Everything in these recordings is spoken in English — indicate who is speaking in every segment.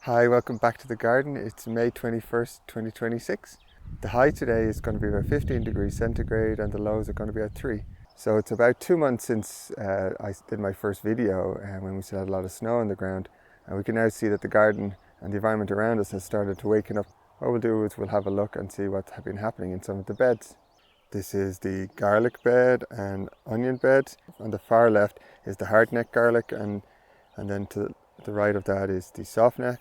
Speaker 1: Hi, welcome back to the garden. It's May 21st, 2026. The high today is going to be about 15 degrees centigrade and the lows are going to be at 3. So it's about 2 months since I did my first video when we still had a lot of snow on the ground, and we can now see that the garden and the environment around us has started to waken up. What we'll do is we'll have a look and see what's been happening in some of the beds. This is the garlic bed and onion bed. On the far left is the hardneck garlic, and then to the right of that is the softneck.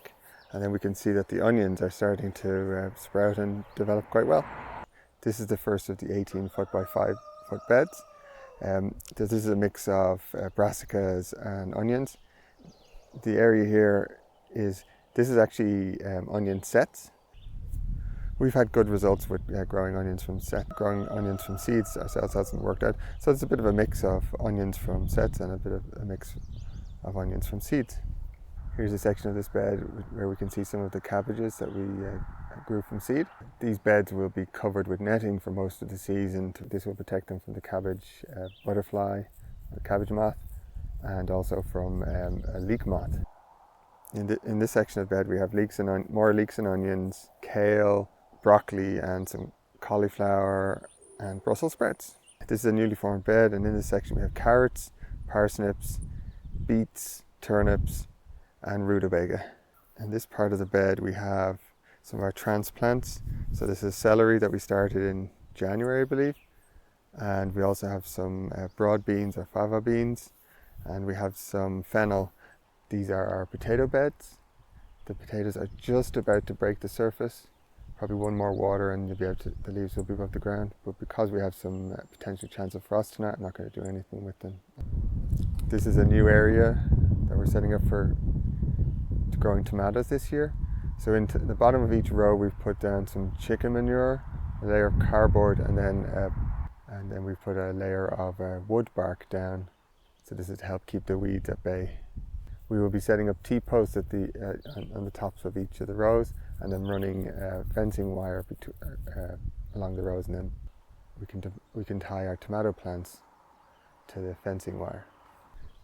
Speaker 1: And then we can see that the onions are starting to sprout and develop quite well. This is the first of the 18 foot by 5 foot beds. This is a mix of brassicas and onions. The area here this is actually onion sets. We've had good results with growing onions from seeds ourselves hasn't worked out. So it's a bit of a mix of onions from sets and a bit of a mix of onions from seeds. Here's a section of this bed where we can see some of the cabbages that we grew from seed. These beds will be covered with netting for most of the season. This will protect them from the cabbage butterfly, the cabbage moth, and also from a leek moth. In this section of bed we have more leeks and onions, kale, broccoli, and some cauliflower and Brussels sprouts. This is a newly formed bed, and in this section we have carrots, parsnips, beets, turnips, and rutabaga. In this part of the bed we have some of our transplants. So this is celery that we started in January, I believe, and we also have some broad beans or fava beans, and we have some fennel. These are our potato beds. The potatoes are just about to break the surface. Probably one more water and the leaves will be above the ground, but because we have some potential chance of frost tonight, I'm not going to do anything with them. This is a new area that we're setting up for growing tomatoes this year. So into the bottom of each row we've put down some chicken manure, a layer of cardboard, and then we've put a layer of wood bark down. So this is to help keep the weeds at bay. We will be setting up T-posts on the tops of each of the rows, and then running fencing wire along the rows, and then we can tie our tomato plants to the fencing wire.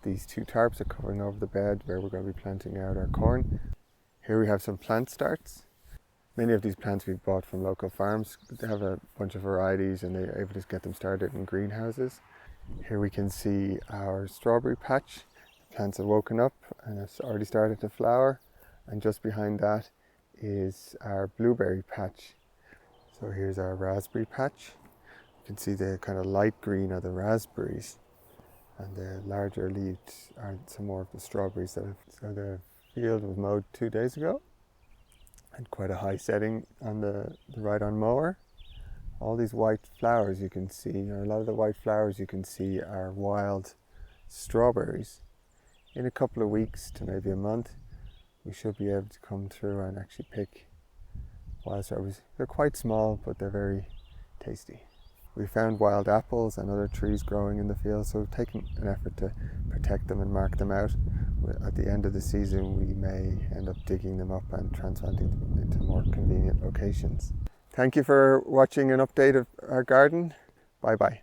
Speaker 1: These two tarps are covering over the bed where we're going to be planting out our corn. Here we have some plant starts. Many of these plants we've bought from local farms. They have a bunch of varieties and they're able to get them started in greenhouses. Here we can see our strawberry patch. The plants have woken up and it's already started to flower. And just behind that is our blueberry patch. So here's our raspberry patch. You can see the kind of light green are the raspberries, and the larger leaves are some more of the strawberries. So the field was mowed 2 days ago, and quite a high setting on the ride-on mower. All these white flowers you can see, or a lot of the white flowers you can see, are wild strawberries. In a couple of weeks to maybe a month, we should be able to come through and actually pick wild strawberries. They're quite small, but they're very tasty. We found wild apples and other trees growing in the field, so we've taken an effort to protect them and mark them out. At the end of the season, we may end up digging them up and transplanting them into more convenient locations. Thank you for watching an update of our garden. Bye bye.